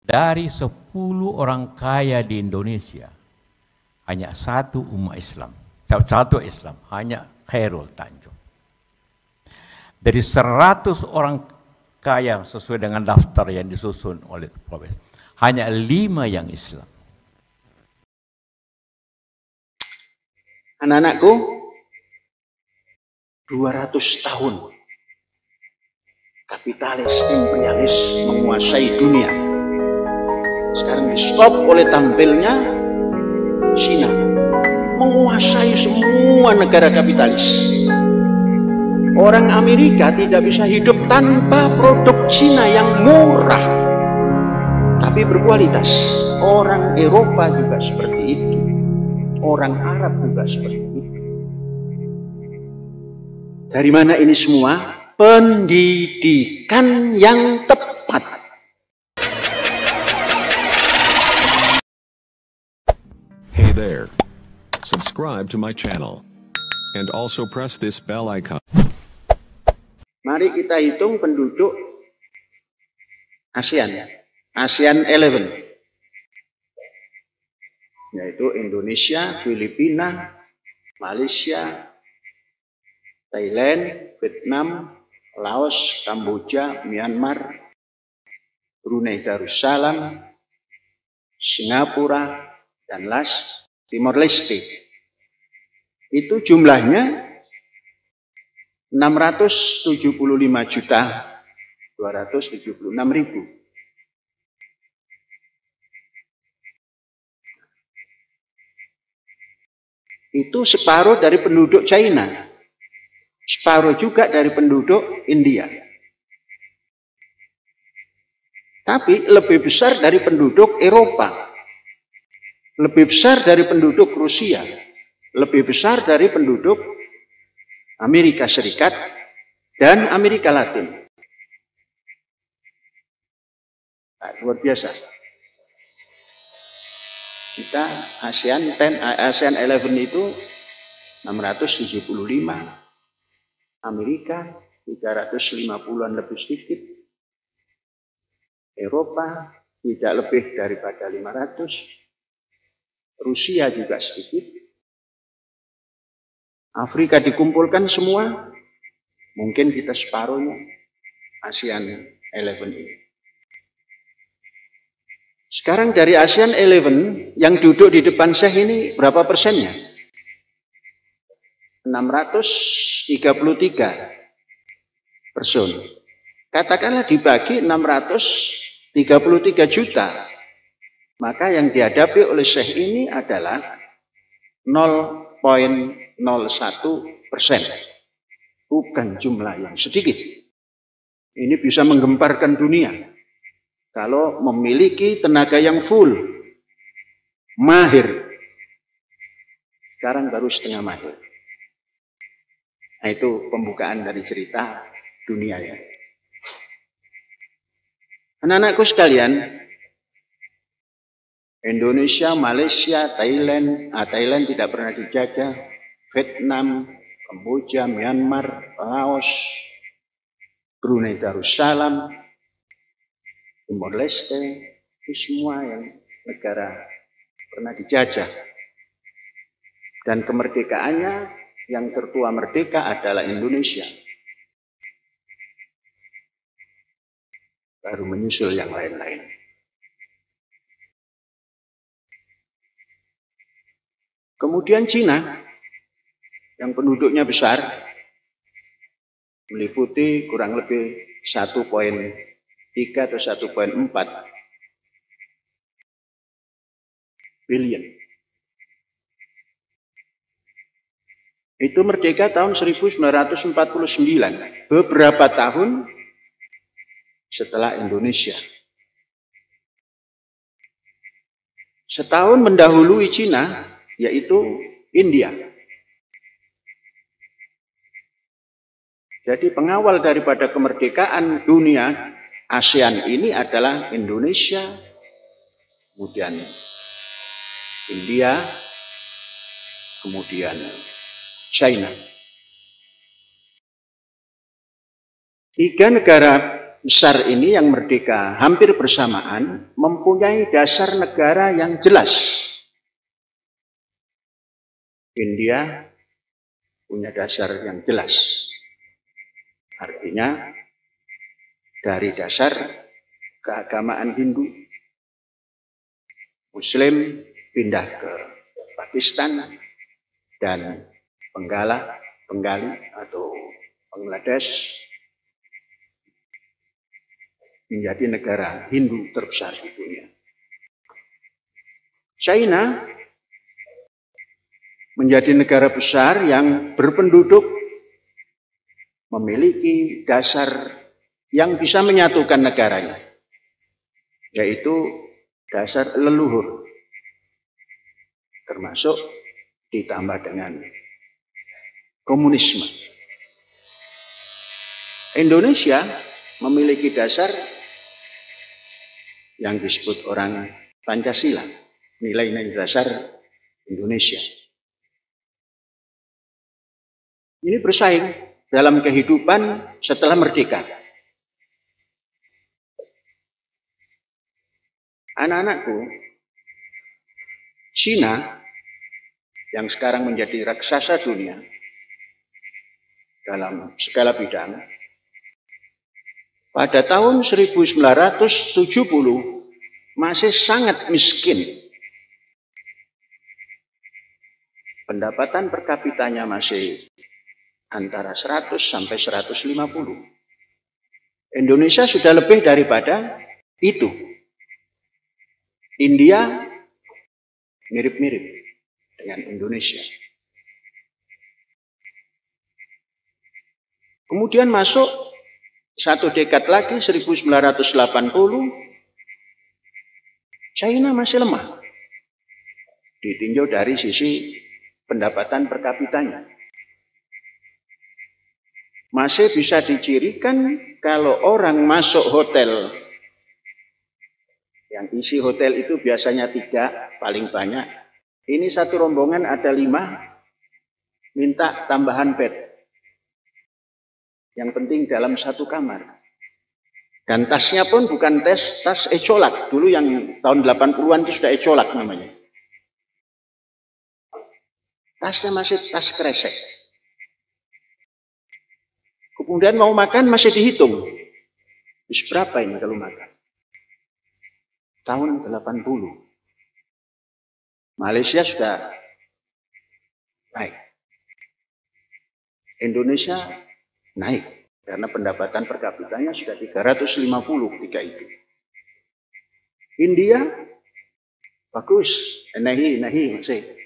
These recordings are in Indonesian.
Dari 10 orang kaya di Indonesia, hanya satu umat Islam. Satu Islam, hanya Khairul Tanjung. Dari 100 orang kaya sesuai dengan daftar yang disusun oleh Profesor, hanya 5 yang Islam. Anak-anakku, 200 tahun kapitalis imperialis menguasai dunia. Sekarang di stop oleh tampilnya Cina menguasai semua negara kapitalis. Orang Amerika tidak bisa hidup tanpa produk Cina yang murah tapi berkualitas. Orang Eropa juga seperti itu. Orang Arab juga seperti itu. Dari mana ini semua? Pendidikan yang tepat. Hey there. Subscribe to my channel. And also press this bell icon. Mari kita hitung penduduk ASEAN. ASEAN 11. Yaitu Indonesia, Filipina, Malaysia, Thailand, Vietnam, Laos, Kamboja, Myanmar, Brunei Darussalam, Singapura, dan Timor Leste. Itu jumlahnya 675.276.000. Itu separuh dari penduduk China. Separuh juga dari penduduk India. Tapi lebih besar dari penduduk Eropa. Lebih besar dari penduduk Rusia. Lebih besar dari penduduk Amerika Serikat dan Amerika Latin. Nah, luar biasa. Kita ASEAN 11 itu 675, Amerika 350-an lebih sedikit, Eropa tidak lebih daripada 500, Rusia juga sedikit, Afrika dikumpulkan semua, mungkin kita separuhnya ASEAN 11 ini. Sekarang dari ASEAN 11 yang duduk di depan saya ini berapa persennya? 633 person. Katakanlah dibagi 633 juta. Maka yang dihadapi oleh Syekh ini adalah 0,01%. Bukan jumlah yang sedikit. Ini bisa menggemparkan dunia. Kalau memiliki tenaga yang full, mahir. Sekarang baru setengah mahir. Nah, itu pembukaan dari cerita dunia ya. Anak-anakku sekalian, Indonesia, Malaysia, Thailand tidak pernah dijajah, Vietnam, Kamboja, Myanmar, Laos, Brunei Darussalam, Timor Leste, itu semua yang negara pernah dijajah. Dan kemerdekaannya yang tertua merdeka adalah Indonesia. Baru menyusul yang lain-lain. Kemudian Cina, yang penduduknya besar, meliputi kurang lebih 1,3 atau 1,4 billion. Itu merdeka tahun 1949, beberapa tahun setelah Indonesia. Setahun mendahului Cina, yaitu India. Jadi pengawal daripada kemerdekaan dunia ASEAN ini adalah Indonesia, kemudian India, kemudian China. 3 negara besar ini yang merdeka hampir bersamaan mempunyai dasar negara yang jelas. India punya dasar yang jelas. Artinya dari dasar keagamaan Hindu, Muslim pindah ke Pakistan dan Bengali atau Bangladesh menjadi negara Hindu terbesar di dunia. China menjadi negara besar yang berpenduduk, memiliki dasar yang bisa menyatukan negaranya, yaitu dasar leluhur, termasuk ditambah dengan komunisme. Indonesia memiliki dasar yang disebut orang Pancasila, nilai-nilai dasar Indonesia. Ini bersaing dalam kehidupan setelah merdeka. Anak-anakku, Cina yang sekarang menjadi raksasa dunia dalam segala bidang, pada tahun 1970 masih sangat miskin. Pendapatan per kapitanya masih antara 100 sampai 150. Indonesia sudah lebih daripada itu. India mirip-mirip dengan Indonesia. Kemudian masuk satu dekad lagi, 1980, China masih lemah. Ditinjau dari sisi pendapatan per kapitanya. Masih bisa dicirikan kalau orang masuk hotel, yang isi hotel itu biasanya 3, paling banyak. Ini satu rombongan ada 5, minta tambahan bed. Yang penting dalam satu kamar. Dan tasnya pun bukan tas ecolak. Dulu yang tahun 80-an itu sudah ecolak namanya. Tasnya masih tas kresek. Kemudian mau makan masih dihitung. Terus berapa ini kalau makan? Tahun 80. Malaysia sudah naik. Indonesia naik. Karena pendapatan per kapitanya sudah 350 ketika itu. India bagus. Nahi masih.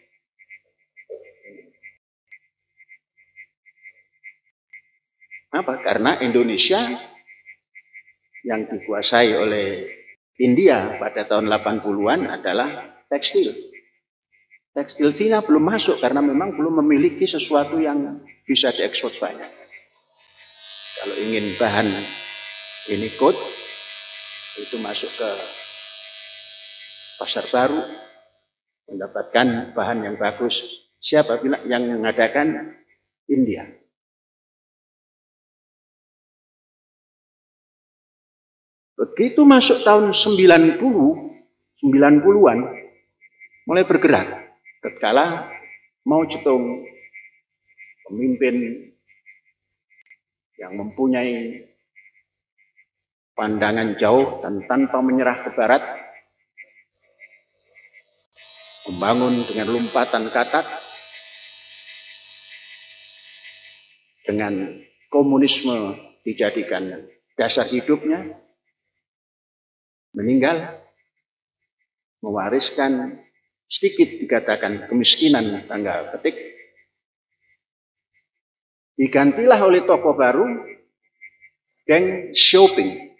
Apa? Karena Indonesia yang dikuasai oleh India pada tahun 80-an adalah tekstil. Tekstil Cina belum masuk karena memang belum memiliki sesuatu yang bisa diekspor banyak. Kalau ingin bahan ini coat, itu masuk ke pasar baru, mendapatkan bahan yang bagus. Siapa bilang yang mengadakan? India. Begitu masuk tahun 90-an, mulai bergerak. Tatkala Mao Zedong, pemimpin yang mempunyai pandangan jauh dan tanpa menyerah ke barat, membangun dengan lompatan katak, dengan komunisme dijadikan dasar hidupnya, meninggal, mewariskan sedikit dikatakan kemiskinan tanggal petik, digantilah oleh tokoh baru, Deng Xiaoping,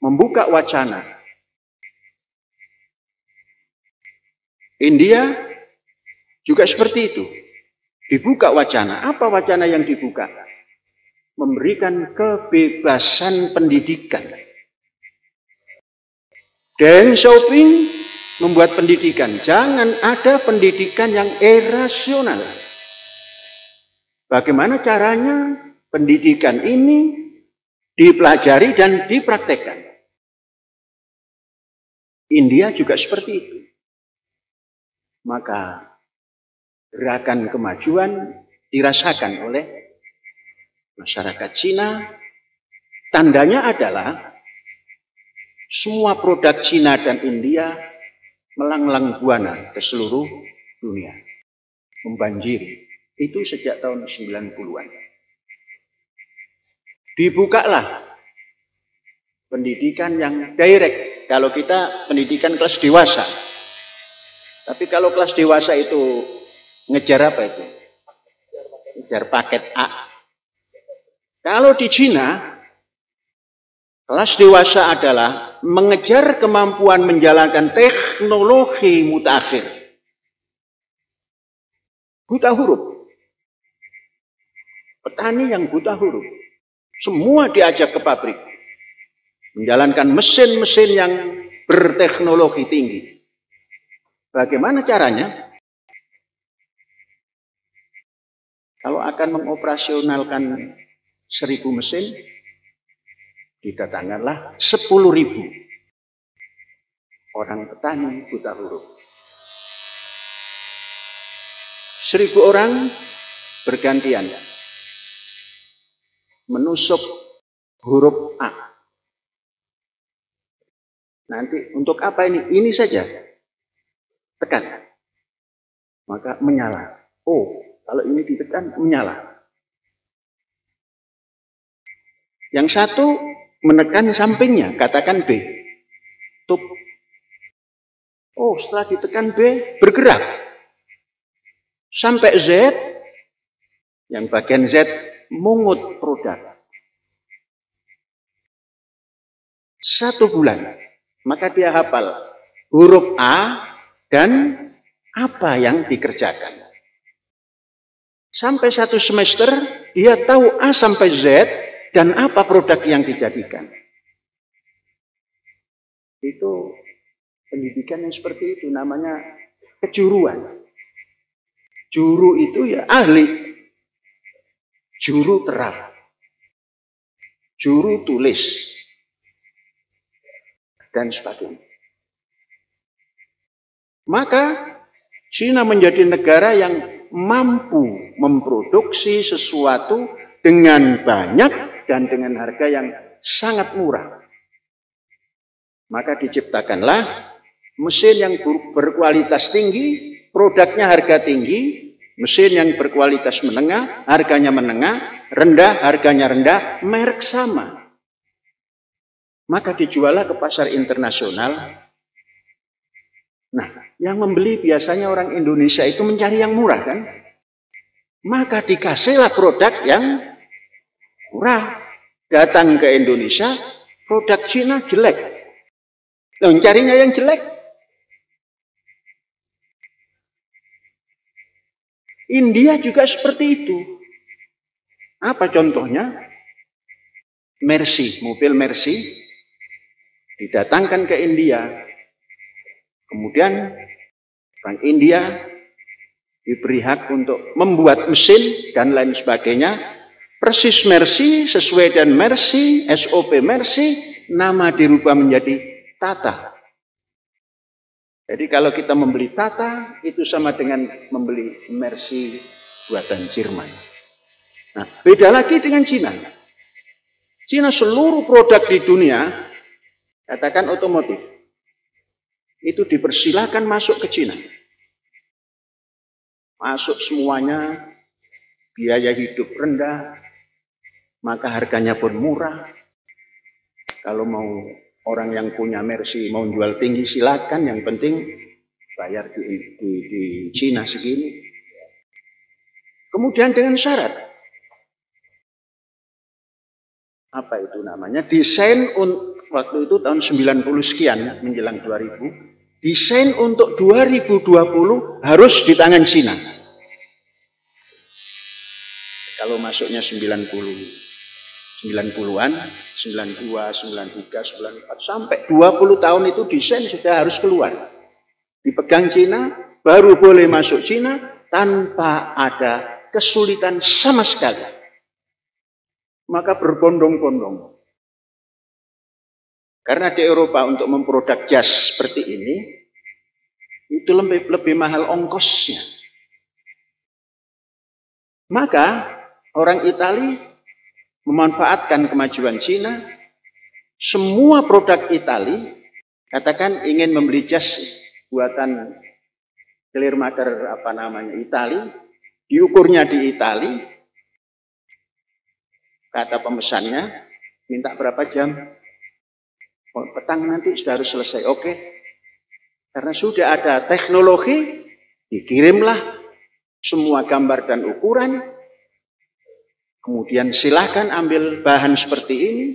membuka wacana. India juga seperti itu, dibuka wacana. Apa wacana yang dibuka? Memberikan kebebasan pendidikan. Deng Xiaoping membuat pendidikan. Jangan ada pendidikan yang irasional. Bagaimana caranya pendidikan ini dipelajari dan dipraktekkan. India juga seperti itu. Maka gerakan kemajuan dirasakan oleh masyarakat Cina. Tandanya adalah semua produk Cina dan India melanglang buana ke seluruh dunia. Membanjiri. Itu sejak tahun 90-an. Dibukalah pendidikan yang direct. Kalau kita pendidikan kelas dewasa. Tapi kalau kelas dewasa itu ngejar apa itu? Ngejar paket A. Kalau di Cina, kelas dewasa adalah mengejar kemampuan menjalankan teknologi mutakhir. Buta huruf. Petani yang buta huruf. Semua diajak ke pabrik. Menjalankan mesin-mesin yang berteknologi tinggi. Bagaimana caranya? Kalau akan mengoperasionalkan 1000 mesin, didatangkanlah 10.000 orang petani buta huruf. 1000 orang bergantian menusuk huruf A. Nanti untuk apa ini? Ini saja. Tekan. Maka menyala. Oh, kalau ini ditekan, menyala. Yang satu menekan sampingnya, katakan B. Tup. Oh, setelah ditekan B, bergerak. Sampai Z, yang bagian Z mungut produk. 1 bulan. Maka dia hafal huruf A dan apa yang dikerjakan. Sampai 1 semester, dia tahu A sampai Z dan apa produk yang dijadikan. Itu pendidikan yang seperti itu, namanya kejuruan. Juru itu ya ahli. Juru terap. Juru tulis. Dan sebagainya. Maka Cina menjadi negara yang mampu memproduksi sesuatu dengan banyak dan dengan harga yang sangat murah. Maka diciptakanlah mesin yang berkualitas tinggi, produknya harga tinggi, mesin yang berkualitas menengah, harganya menengah, rendah, harganya rendah, merek sama. Maka dijuallah ke pasar internasional. Nah, yang membeli biasanya orang Indonesia itu mencari yang murah kan? Maka dikasihlah produk yang murah. Datang ke Indonesia, produk Cina jelek. Carinya yang jelek. India juga seperti itu. Apa contohnya? Mercy, mobil Mercy didatangkan ke India. Kemudian orang India diberi hak untuk membuat mesin dan lain sebagainya. Persis Mercy, sesuai dengan Mercy, SOP Mercy, nama dirubah menjadi Tata. Jadi kalau kita membeli Tata, itu sama dengan membeli Mercy buatan Jerman. Nah, beda lagi dengan Cina. Cina seluruh produk di dunia, katakan otomotif, itu dipersilakan masuk ke Cina. Masuk semuanya, biaya hidup rendah, maka harganya pun murah. Kalau mau orang yang punya Mercy mau jual tinggi silakan, yang penting bayar di Cina segini. Kemudian dengan syarat, apa itu namanya? Desain waktu itu tahun 90 sekian menjelang 2000, desain untuk 2020 harus di tangan Cina. Kalau masuknya 90-an, 92, 93, 94 sampai 20 tahun itu desain sudah harus keluar. Dipegang Cina, baru boleh masuk Cina tanpa ada kesulitan sama sekali. maka berbondong-bondong. Karena di Eropa untuk memproduk jas seperti ini, itu lebih mahal ongkosnya. Maka orang Italia memanfaatkan kemajuan Cina, semua produk Italia, katakan ingin membeli jas buatan Clearmaker Italia, diukurnya di Italia, kata pemesannya, minta berapa jam? Petang nanti sudah harus selesai. Oke. Karena sudah ada teknologi, dikirimlah semua gambar dan ukuran. Kemudian silahkan ambil bahan seperti ini.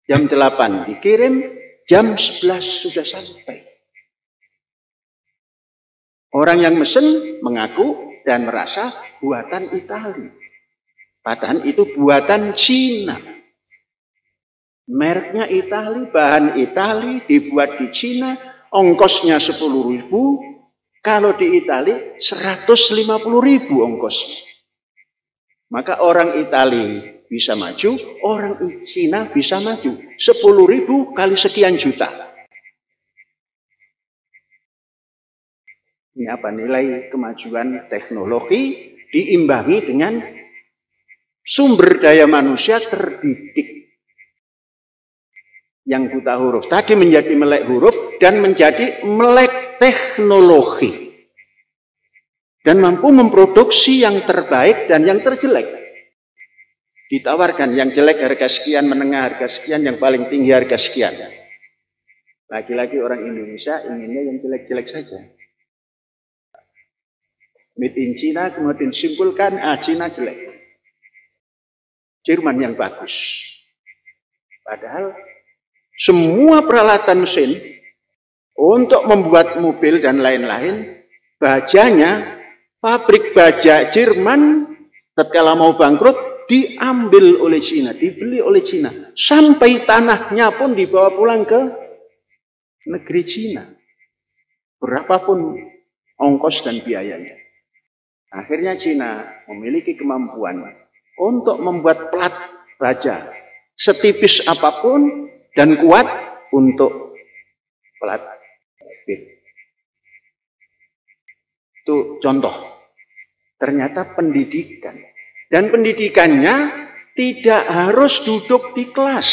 Jam 8 dikirim, jam 11 sudah sampai. Orang yang mesen mengaku dan merasa buatan Italia. Padahal itu buatan Cina. Mereknya Italia, bahan Italia, dibuat di Cina, ongkosnya 10.000, kalau di Italia 150.000 ongkosnya. Maka orang Italia bisa maju, orang Cina bisa maju. 10.000 kali sekian juta. Ini apa nilai kemajuan teknologi diimbangi dengan sumber daya manusia terdidik. Yang buta huruf tadi menjadi melek huruf dan menjadi melek teknologi. Dan mampu memproduksi yang terbaik dan yang terjelek. Ditawarkan yang jelek harga sekian, menengah harga sekian, yang paling tinggi harga sekian. Lagi-lagi orang Indonesia inginnya yang jelek-jelek saja. Made in China, kemudian disimpulkan, China jelek. Jerman yang bagus. Padahal semua peralatan mesin untuk membuat mobil dan lain-lain, bajanya, pabrik baja Jerman tatkala mau bangkrut diambil oleh Cina, dibeli oleh Cina, sampai tanahnya pun dibawa pulang ke negeri Cina. Berapapun ongkos dan biayanya. Akhirnya Cina memiliki kemampuan untuk membuat plat baja setipis apapun dan kuat untuk plat mobil. Itu contoh. Ternyata pendidikan. Dan pendidikannya tidak harus duduk di kelas.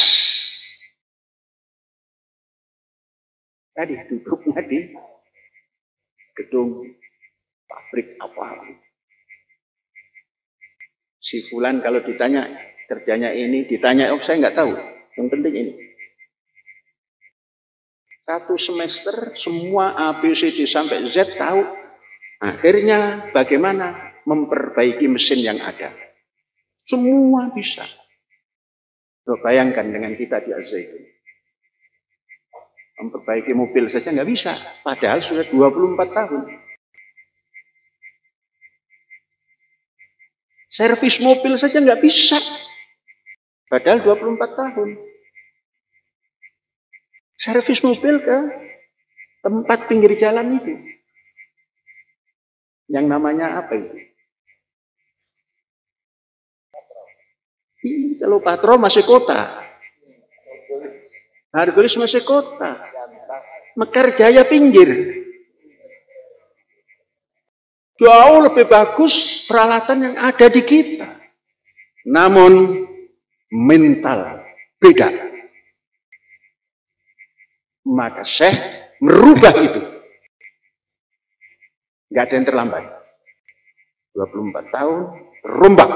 Tadi duduknya di gedung pabrik apa. Si fulan kalau ditanya kerjanya ini, ditanya, oh saya nggak tahu. Yang penting ini. Satu semester semua A, B, C, D sampai Z tahu. Akhirnya bagaimana memperbaiki mesin yang ada. Semua bisa. Loh, bayangkan dengan kita di Al-Zaitun. Memperbaiki mobil saja nggak bisa. Padahal sudah 24 tahun. Servis mobil saja nggak bisa. Padahal 24 tahun. Servis mobil ke tempat pinggir jalan itu. Yang namanya apa itu? Kalau patrol masih kota. Hargolis masih kota. Mekar Jaya pinggir. Jauh lebih bagus peralatan yang ada di kita. Namun mental beda. Maka Syekh merubah itu. Gak ada yang terlambat. 24 tahun rombak.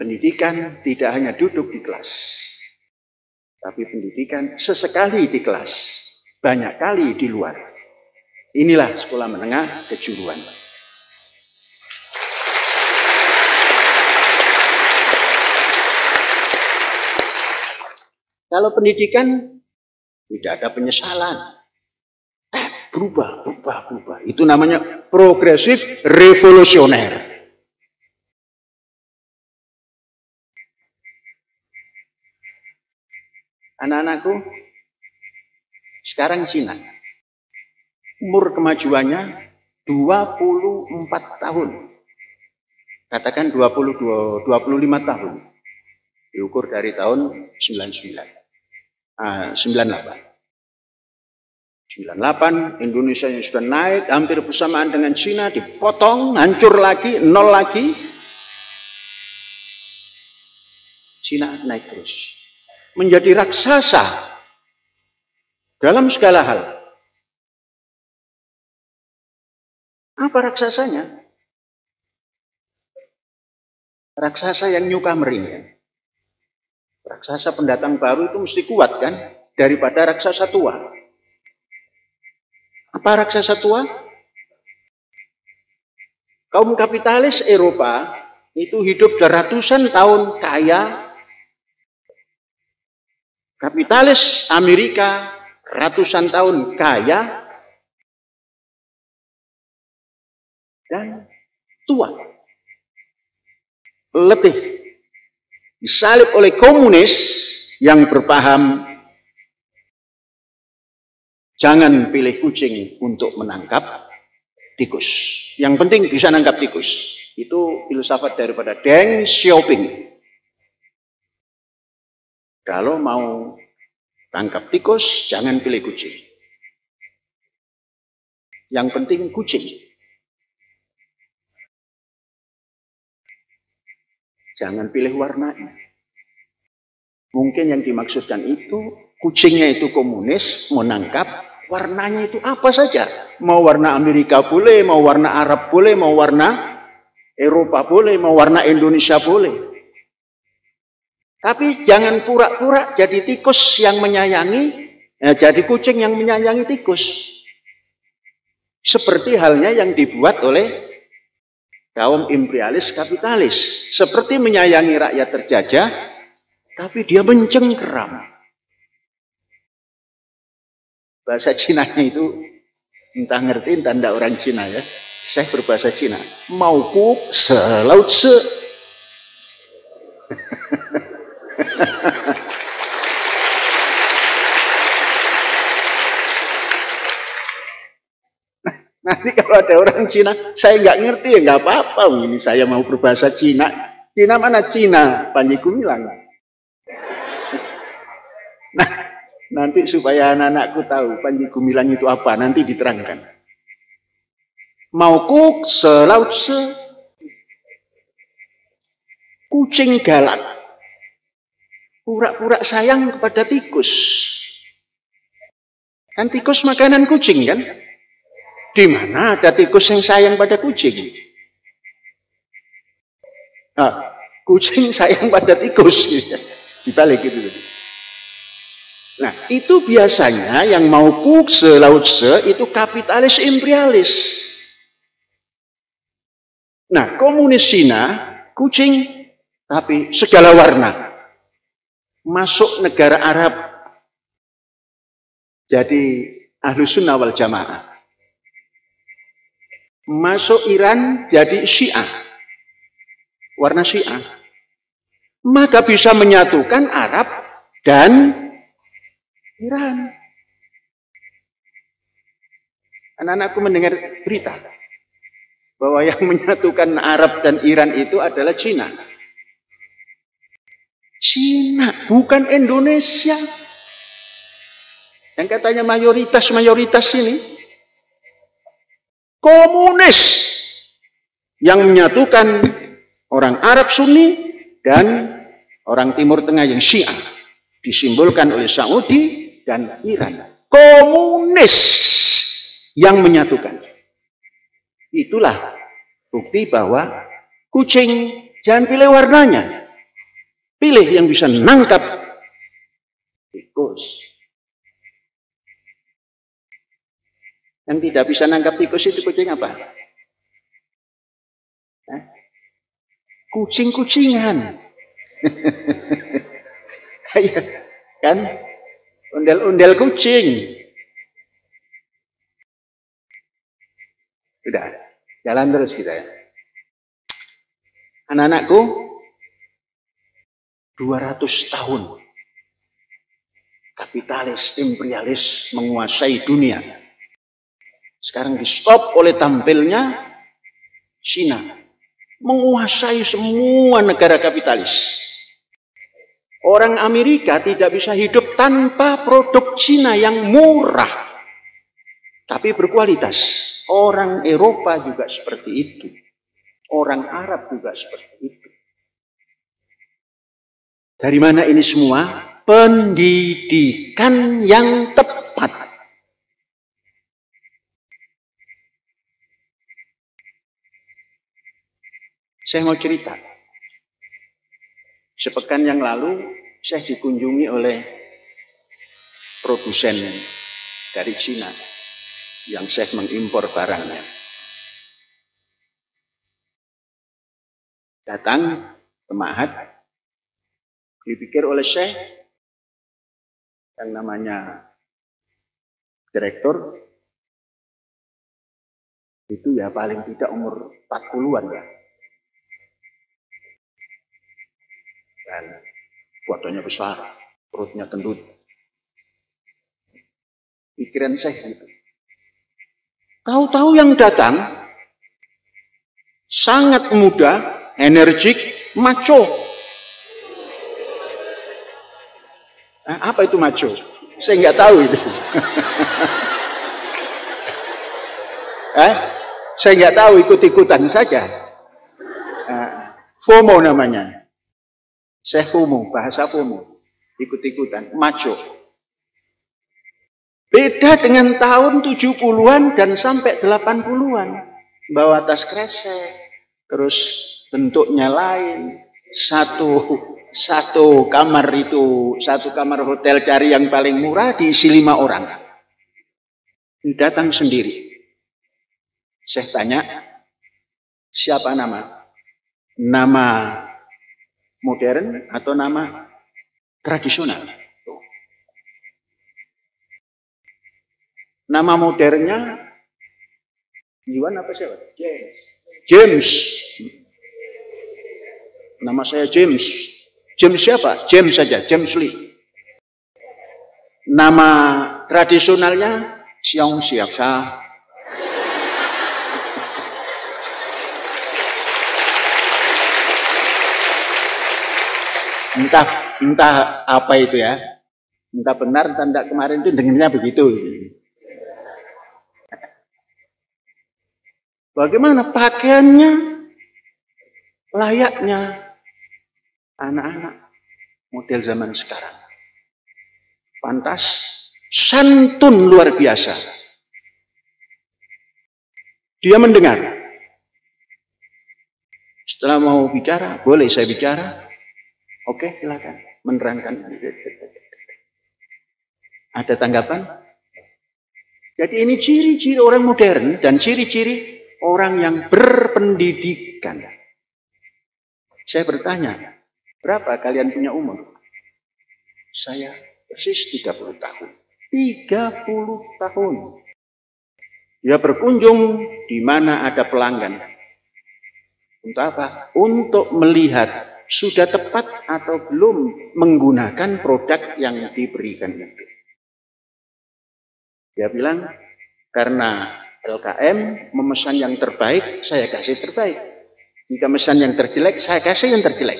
Pendidikan tidak hanya duduk di kelas. Tapi pendidikan sesekali di kelas. Banyak kali di luar. Inilah sekolah menengah kejuruan. Kalau pendidikan tidak ada penyesalan. Berubah. Itu namanya progresif revolusioner. Anak-anakku, sekarang Cina. Umur kemajuannya 24 tahun. Katakan 25 tahun. Diukur dari tahun 98. 98 Indonesia yang sudah naik hampir bersamaan dengan Cina, dipotong, hancur lagi, nol lagi. Cina naik terus. Menjadi raksasa dalam segala hal. Apa raksasanya? Raksasa yang newcomer ini. Raksasa pendatang baru itu mesti kuat kan? Daripada raksasa tua. Apa raksasa tua? Kaum kapitalis Eropa itu hidup ratusan tahun kaya. Kapitalis Amerika ratusan tahun kaya. Dan tua. Letih. Disalib oleh komunis yang berpaham jangan pilih kucing untuk menangkap tikus. Yang penting bisa nangkap tikus. Itu filsafat daripada Deng Xiaoping. Kalau mau tangkap tikus, jangan pilih kucing. Yang penting kucing. Jangan pilih warnanya. Mungkin yang dimaksudkan itu, kucingnya itu komunis, mau nangkap, warnanya itu apa saja. Mau warna Amerika boleh, mau warna Arab boleh, mau warna Eropa boleh, mau warna Indonesia boleh. Tapi jangan pura-pura jadi tikus yang menyayangi, jadi kucing yang menyayangi tikus. Seperti halnya yang dibuat oleh kaum imperialis kapitalis. Seperti menyayangi rakyat terjajah, tapi dia mencengkeram. Bahasa Cinanya itu entah ngerti, entah enggak orang Cina ya. Saya berbahasa Cina. Mauku selaut se. Nanti kalau ada orang Cina, saya nggak ngerti ya nggak apa-apa. Ini saya mau berbahasa Cina. Cina mana Cina? Panji Gumilang. Nah, nanti supaya anak-anakku tahu Panji Gumilang itu apa, nanti diterangkan. Mauku selaut se. Kucing galak. Pura-pura sayang kepada tikus. Kan tikus makanan kucing kan? Di mana ada tikus yang sayang pada kucing? Nah, kucing sayang pada tikus. Dibalik gitu. Nah, itu biasanya yang mau kuk selaut se itu kapitalis imperialis. Nah, komunis Cina, kucing, tapi segala warna. Masuk negara Arab, jadi Ahlus Sunnah wal Jamaah. Masuk Iran jadi Syiah, warna Syiah, maka bisa menyatukan Arab dan Iran. Anak-anakku mendengar berita bahwa yang menyatukan Arab dan Iran itu adalah Cina. Cina, bukan Indonesia. Yang katanya mayoritas ini komunis yang menyatukan orang Arab Sunni dan orang Timur Tengah yang Syiah, disimbolkan oleh Saudi dan Iran. Komunis yang menyatukan. Itulah bukti bahwa kucing jangan pilih warnanya, pilih yang bisa nangkap tikus. Yang tidak bisa nangkap tikus itu kucing apa? Kucing-kucingan. Kan? Undel-undel kucing. Sudah, jalan terus kita ya. Anak-anakku, 200 tahun kapitalis, imperialis menguasai dunia. Sekarang di stop oleh tampilnya Cina menguasai semua negara kapitalis. Orang Amerika tidak bisa hidup tanpa produk Cina yang murah, tapi berkualitas. Orang Eropa juga seperti itu. Orang Arab juga seperti itu. Dari mana ini semua? Pendidikan yang tepat. Saya mau cerita. Sepekan yang lalu, saya dikunjungi oleh produsen dari Cina yang saya mengimpor barangnya. Datang ke Mahat, dipikir oleh saya yang namanya direktur, itu ya paling tidak umur 40-an ya. Dan badannya besar, perutnya gendut. Pikiran saya gitu. Tahu-tahu yang datang sangat muda, energik, macho. Nah, apa itu macho? Saya nggak tahu itu. Saya nggak tahu, ikut-ikutan saja. FOMO namanya. Saya FOMO, bahasa FOMO. Ikut-ikutan, macho. Beda dengan tahun 70-an dan sampai 80-an. Bawa tas kresek, terus bentuknya lain. Satu kamar itu, satu kamar hotel cari yang paling murah diisi 5 orang. Datang sendiri. Saya tanya, siapa nama? Nama modern atau nama tradisional? Nama modernnya Iwan apa siapa? James. Nama saya James. James siapa? James saja, James Lee. Nama tradisionalnya Xiong Xiaoxa. Entah apa itu ya. Entah benar, entah tidak. Kemarin itu dengarnya begitu. Bagaimana pakaiannya layaknya anak-anak model zaman sekarang. Pantas, santun luar biasa. Dia mendengar. Setelah mau bicara, boleh saya bicara? Oke, silakan menerangkan. Ada tanggapan? Jadi ini ciri-ciri orang modern dan ciri-ciri orang yang berpendidikan. Saya bertanya, berapa kalian punya umur? Saya persis 30 tahun. 30 tahun. Dia berkunjung di mana ada pelanggan. Untuk apa? Untuk melihat sudah tepat atau belum menggunakan produk yang diberikan itu. Dia bilang, karena LKM memesan yang terbaik, saya kasih terbaik. Jika memesan yang terjelek, saya kasih yang terjelek.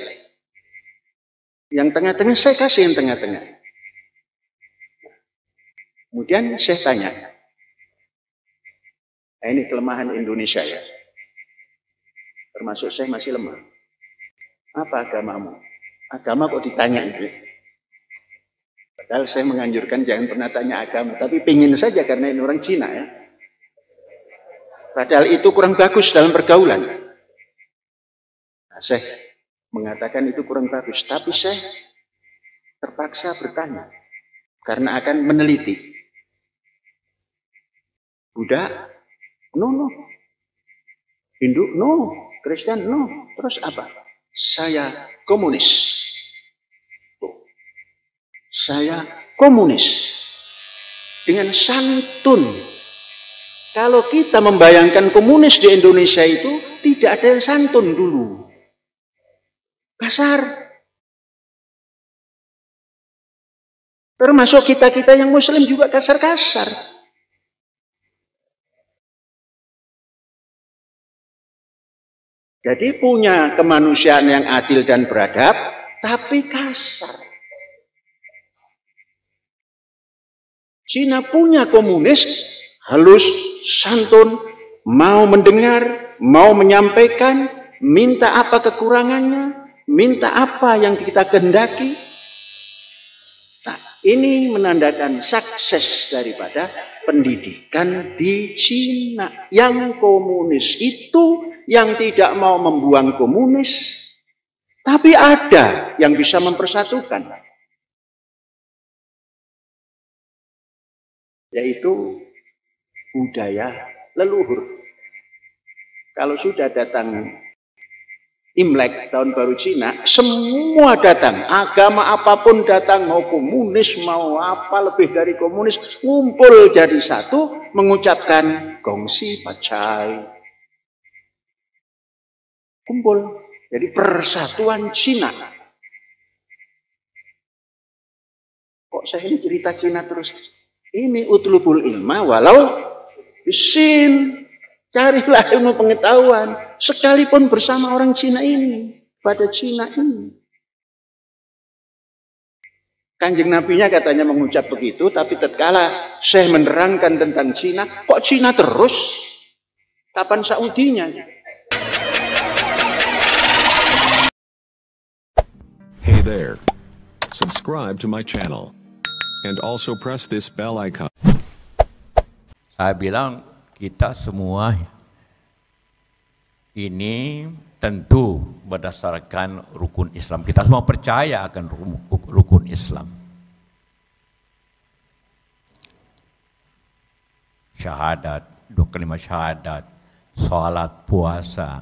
Yang tengah-tengah, saya kasih yang tengah-tengah. Kemudian saya tanya, nah ini kelemahan Indonesia ya. Termasuk saya masih lemah. Apa agamamu? Agama kok ditanya itu? Padahal saya menganjurkan jangan pernah tanya agama, tapi pingin saja karena ini orang Cina ya. Padahal itu kurang bagus dalam pergaulan. Nah, saya mengatakan itu kurang bagus, tapi saya terpaksa bertanya karena akan meneliti. Buddha? No. Hindu? No. Kristen? No. Terus apa? Saya komunis. Saya komunis. Dengan santun. Kalau kita membayangkan komunis di Indonesia itu tidak ada yang santun dulu. Kasar. Termasuk kita-kita yang muslim juga kasar-kasar. Jadi punya kemanusiaan yang adil dan beradab, tapi kasar. Cina punya komunis, halus, santun, mau mendengar, mau menyampaikan, minta apa kekurangannya, minta apa yang kita kehendaki. Nah, ini menandakan sukses daripada pendidikan di Cina. Yang komunis itu yang tidak mau membuang komunis, tapi ada yang bisa mempersatukan, yaitu budaya leluhur. Kalau sudah datang Imlek, tahun baru Cina, semua datang, agama apapun datang, mau komunis, mau apa lebih dari komunis, ngumpul jadi satu, mengucapkan gongsi pacai. Kumpul, jadi persatuan Cina. Kok saya ini cerita Cina terus? Ini utlubul ilma walau bisin. Carilah ilmu pengetahuan, sekalipun bersama orang Cina ini, pada Cina ini. Kanjeng Nabinya katanya mengucap begitu, tapi tatkala saya menerangkan tentang Cina, kok Cina terus? Kapan Saudinya? Hey there. Subscribe to my channel. And also press this bell icon. Saya bilang kita semua ini tentu berdasarkan rukun Islam. Kita semua percaya akan rukun Islam. Syahadat, 2 kalimat syahadat, salat, puasa,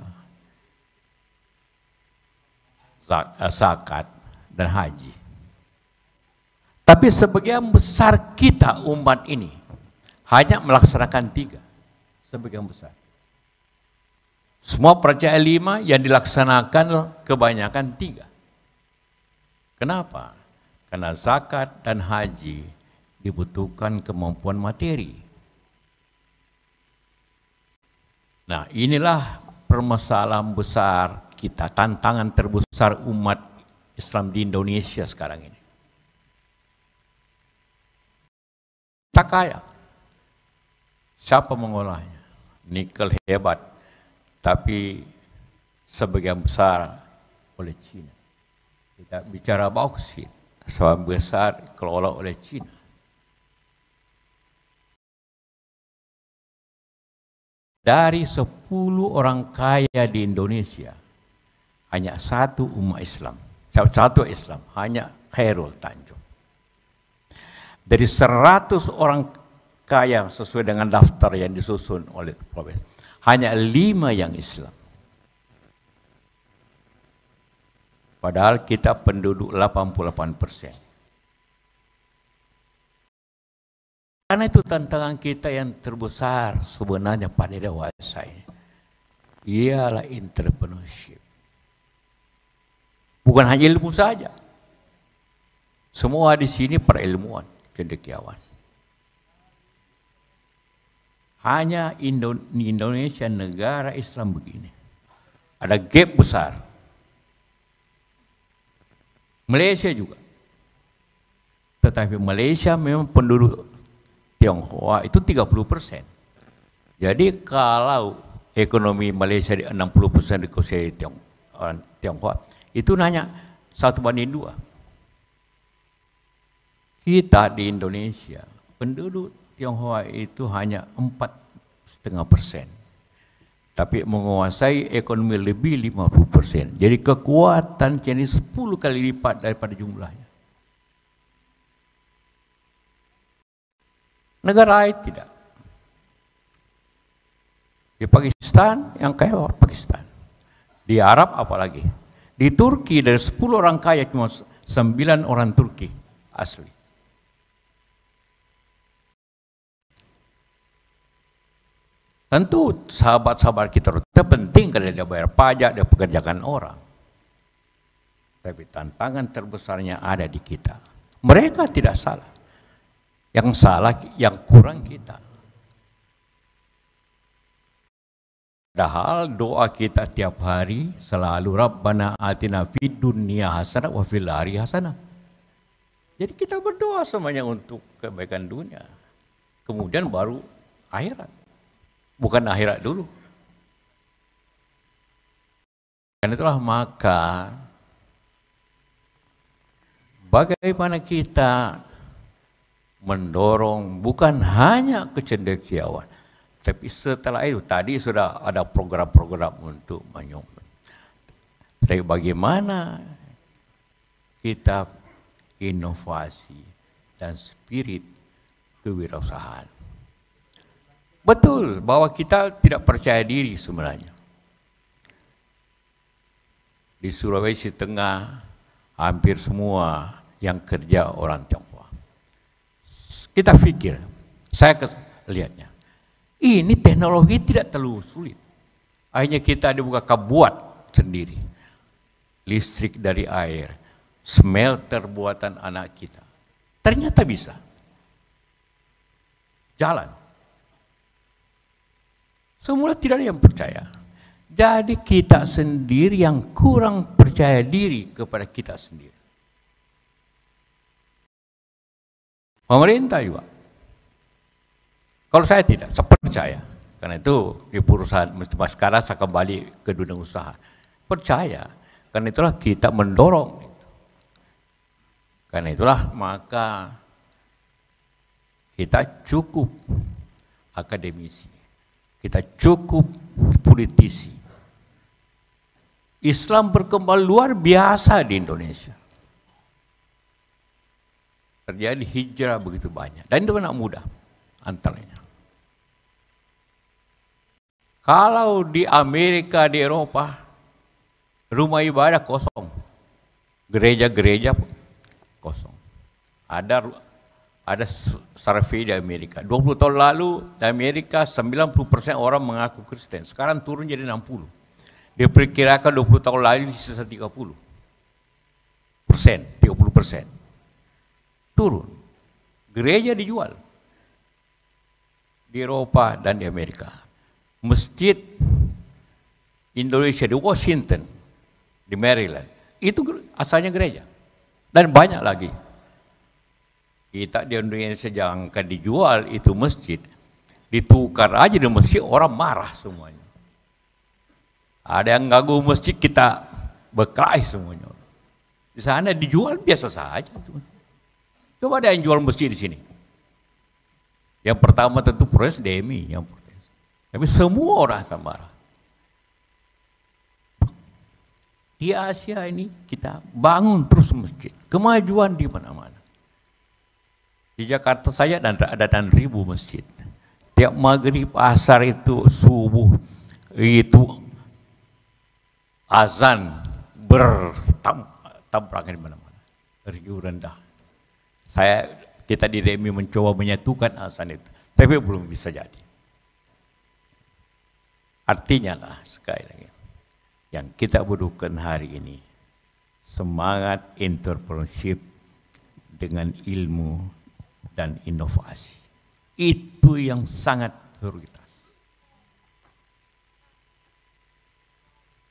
zakat, dan haji. Tapi sebagian besar kita umat ini hanya melaksanakan 3. Sebagian besar. Semua percaya 5 yang dilaksanakan kebanyakan 3. Kenapa? Karena zakat dan haji dibutuhkan kemampuan materi. Nah, inilah permasalahan besar kita, tantangan terbesar umat Islam di Indonesia sekarang ini. Tak kaya. Siapa mengolahnya? Nikel hebat, tapi sebagian besar oleh Cina. Kita bicara bauksit, sebagian besar kelola oleh Cina. Dari 10 orang kaya di Indonesia, hanya 1 umat Islam, 1 Islam, hanya Khairul Tanjung. Dari 100 orang kaya sesuai dengan daftar yang disusun oleh Profesor, hanya 5 yang Islam. Padahal kita penduduk 88%. Karena itu tantangan kita yang terbesar sebenarnya pada dewasa ini, ialah entrepreneurship. Bukan hanya ilmu saja. Semua di sini para ilmuwan, cendekiawan. Hanya Indonesia negara Islam begini. Ada gap besar. Malaysia juga. Tetapi Malaysia memang penduduk Tionghoa itu 30%. Jadi kalau ekonomi Malaysia di 60% dikuasai Tionghoa, itu hanya 1:2. Kita di Indonesia, penduduk Tionghoa itu hanya 4,5%. Tapi menguasai ekonomi lebih 50%. Jadi kekuatan jadi 10 kali lipat daripada jumlahnya. Negara lain tidak. Di Pakistan yang kaya orang Pakistan. Di Arab apalagi. Di Turki dari 10 orang kaya cuma 9 orang Turki asli. Tentu sahabat-sahabat kita itu penting kalau dia bayar pajak, dia pekerjakan orang. Tapi tantangan terbesarnya ada di kita. Mereka tidak salah. Yang salah, yang kurang kita. Padahal doa kita tiap hari selalu Rabbana atina fid dunya hasanah wa fil akhirati hasanah. Jadi kita berdoa semuanya untuk kebaikan dunia. Kemudian baru akhirat. Bukan akhirat dulu. Karena itulah maka bagaimana kita mendorong bukan hanya kecendekiawan, tapi setelah itu tadi sudah ada program-program untuk menyumbang. Tapi bagaimana kita inovasi dan spirit kewirausahaan. Betul bahwa kita tidak percaya diri sebenarnya. Di Sulawesi Tengah hampir semua yang kerja orang Tionghoa. Kita pikir, saya lihatnya, ini teknologi tidak terlalu sulit. Akhirnya kita dibuka buat sendiri. Listrik dari air, smelter buatan anak kita. Ternyata bisa. Jalan. Semula tidak ada yang percaya. Jadi kita sendiri yang kurang percaya diri kepada kita sendiri. Pemerintah juga. Kalau saya tidak, saya percaya. Karena itu di perusahaan sekarang saya kembali ke dunia usaha. Percaya. Karena itulah kita mendorong. Karena itulah maka kita cukup akademisi. Kita cukup politisi. Islam berkembang luar biasa di Indonesia. Terjadi hijrah begitu banyak. Dan itu anak muda antaranya. Kalau di Amerika, di Eropa, rumah ibadah kosong. Gereja-gereja kosong. Ada survei di Amerika. 20 tahun lalu di Amerika 90% orang mengaku Kristen. Sekarang turun jadi 60. Diperkirakan 20 tahun lalu sisa 30%. 30%. Turun. Gereja dijual. Di Eropa dan di Amerika. Masjid Indonesia di Washington, di Maryland, itu asalnya gereja. Dan banyak lagi. Kita di Indonesia jangan dijual itu masjid. Ditukar aja di masjid, orang marah semuanya. Ada yang ganggu masjid, kita berkelahi semuanya. Di sana dijual biasa saja. Coba ada yang jual masjid di sini. Yang pertama tentu protes DMI yang protes. Tapi semua orang akan marah. Di Asia ini kita bangun terus masjid. Kemajuan di mana-mana. Di Jakarta saja ada 6.000 masjid. Tiap maghrib, asar itu, subuh itu azan bertabrakan di mana-mana. Riuh rendah. Kita di DMI mencoba menyatukan azan itu, tapi belum bisa jadi. Artinya lah sekali lagi, yang kita butuhkan hari ini semangat entrepreneurship dengan ilmu dan inovasi. Itu yang sangat prioritas.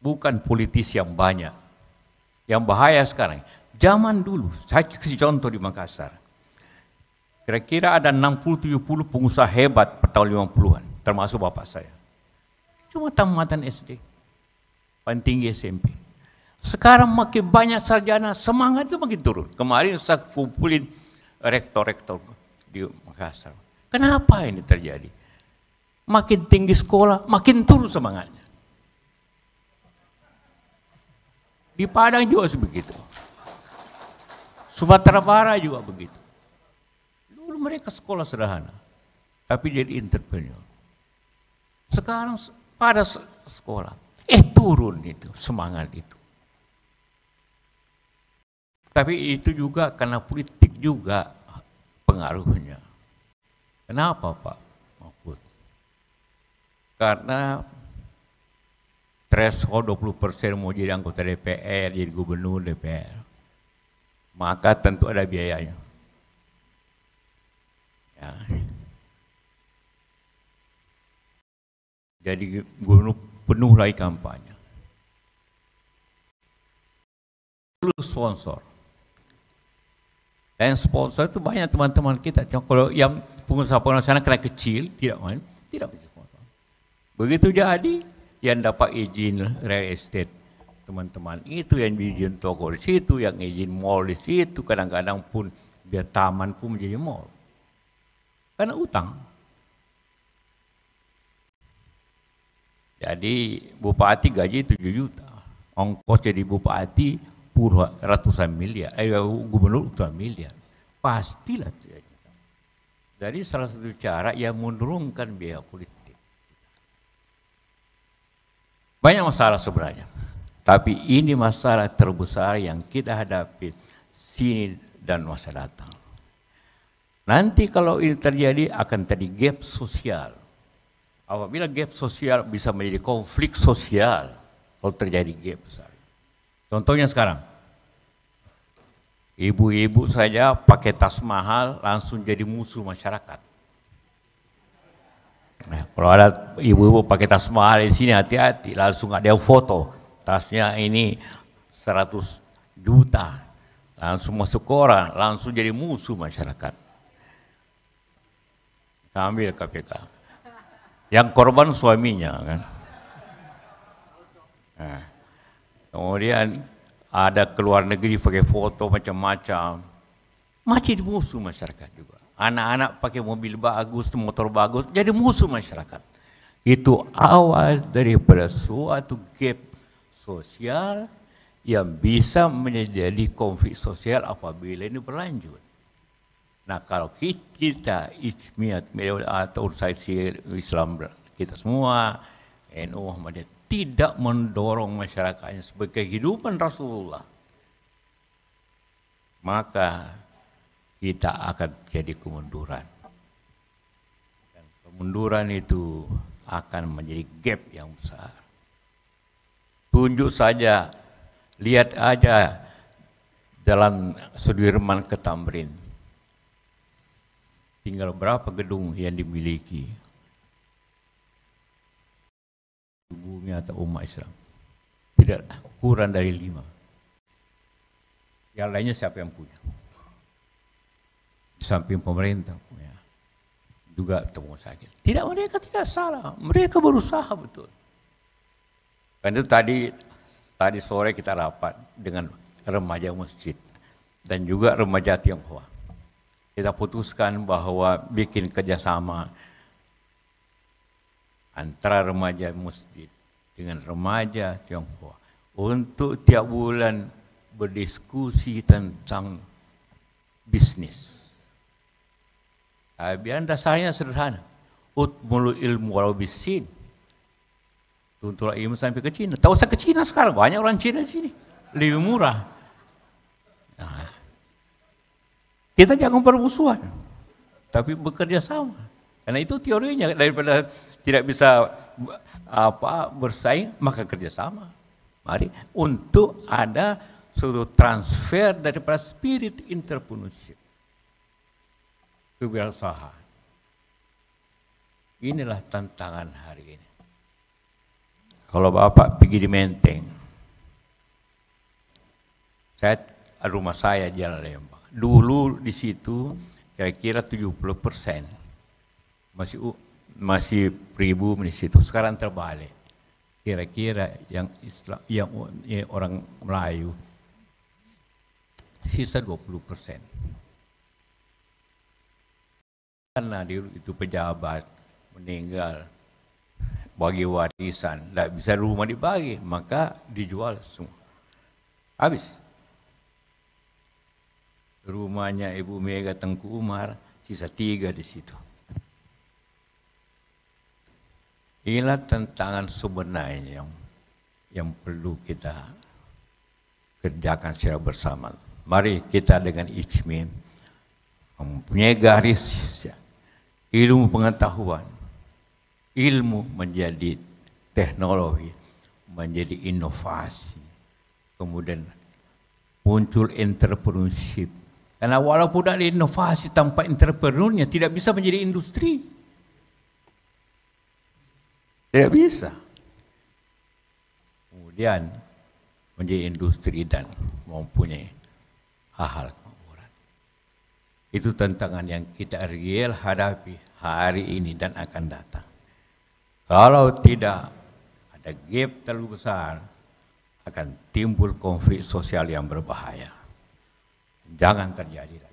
Bukan politis yang banyak. Yang bahaya sekarang. Zaman dulu, saya kasih contoh di Makassar. Kira-kira ada 60-70 pengusaha hebat pada tahun 50-an, termasuk bapak saya. Cuma tamatan SD, paling tinggi SMP. Sekarang makin banyak sarjana, semangat itu makin turun. Kemarin saya kumpulin rektor-rektor di Makassar. Kenapa ini terjadi? Makin tinggi sekolah, makin turun semangatnya. Di Padang juga sebegitu. Sumatera Barat juga begitu. Dulu mereka sekolah sederhana, tapi jadi entrepreneur. Sekarang pada sekolah, turun itu, semangat itu. Tapi itu juga karena politik juga pengaruhnya. Kenapa Pak Mahfud? Karena threshold 20% mau jadi anggota DPR, jadi gubernur DPR. Maka tentu ada biayanya. Ya. Jadi gubernur penuh lagi kampanye. Perlu sponsor. Dan sponsor itu banyak teman-teman kita. Kalau yang pengusaha-pengusaha sana kena kecil, tidak main, tidak bisa sponsor. Begitu jadi, yang dapat izin real estate, teman-teman itu yang izin toko di situ, yang izin mall di situ, kadang-kadang pun biar taman pun menjadi mall. Karena utang. Jadi bupati gaji 7 juta, ongkos jadi bupati ratusan miliar, gubernur ratusan miliar, pastilah. Jadi salah satu cara yang menurunkan biaya politik. Banyak masalah sebenarnya, tapi ini masalah terbesar yang kita hadapi sini dan masa datang. Nanti kalau ini terjadi akan terjadi gap sosial. Apabila gap sosial bisa menjadi konflik sosial, kalau terjadi gap besar. Contohnya sekarang, ibu-ibu saja pakai tas mahal langsung jadi musuh masyarakat. Nah, kalau ada ibu-ibu pakai tas mahal di sini hati-hati, langsung ada yang foto tasnya ini 100 juta, langsung masuk koran, langsung jadi musuh masyarakat. Ambil KPK. Yang korban suaminya kan. Nah, kemudian ada keluar negeri pakai foto macam-macam, masih musuh masyarakat juga. Anak-anak pakai mobil bagus, motor bagus, jadi musuh masyarakat. Itu awal daripada suatu gap sosial yang bisa menjadi konflik sosial apabila ini berlanjut. Nah, kalau kita Ijmiat atau organisasi Islam kita semua, NU Muhammadiyah, tidak mendorong masyarakatnya sebagai kehidupan Rasulullah, maka kita akan jadi kemunduran. Dan kemunduran itu akan menjadi gap yang besar. Tunjuk saja, lihat aja Jalan Sudirman ke Tamrin. Tinggal berapa gedung yang dimiliki bumi atau umat Islam? Tidak kurang dari 5. Yang lainnya siapa yang punya? Di samping pemerintah punya. Juga temu sakit. Tidak, mereka tidak salah. Mereka berusaha betul. Karena itu tadi sore kita rapat dengan remaja masjid dan juga remaja Tionghoa. Kita putuskan bahwa bikin kerjasama antara remaja masjid dengan remaja Tionghoa untuk tiap bulan berdiskusi tentang bisnis. Biar dasarnya sederhana. Utmul ilmu walau bisin. Tuntulah ilmu sampai ke Cina. Tak usah ke Cina sekarang, banyak orang Cina di sini. Lebih murah. Nah, kita jangan bermusuhan, tapi bekerja sama. Karena itu teorinya, daripada tidak bisa bersaing, maka kerjasama. Mari untuk ada suatu transfer daripada spirit entrepreneurship. Kewirausahaan. Inilah tantangan hari ini. Kalau Bapak pergi di Menteng, rumah saya Jalan Lembang. Dulu di situ kira-kira 70% masih pribumi di situ. Sekarang terbalik. Kira-kira yang Islam, yang orang Melayu sisa 20%. Karena itu pejabat meninggal, bagi warisan, tidak bisa rumah dibagi, maka dijual semua. Habis. Rumahnya Ibu Mega Tengku Umar, sisa 3 di situ. Inilah tantangan sebenarnya yang perlu kita kerjakan secara bersama. Mari kita dengan Ijmi mempunyai garis ilmu pengetahuan, ilmu menjadi teknologi, menjadi inovasi, kemudian muncul entrepreneurship. Karena walaupun ada inovasi tanpa entrepreneurnya tidak bisa menjadi industri. Tidak bisa. kemudian menjadi industri dan mempunyai hal-hal kemakmuran. Itu tantangan yang kita real hadapi hari ini dan akan datang. Kalau tidak ada gap terlalu besar, akan timbul konflik sosial yang berbahaya. Jangan terjadi.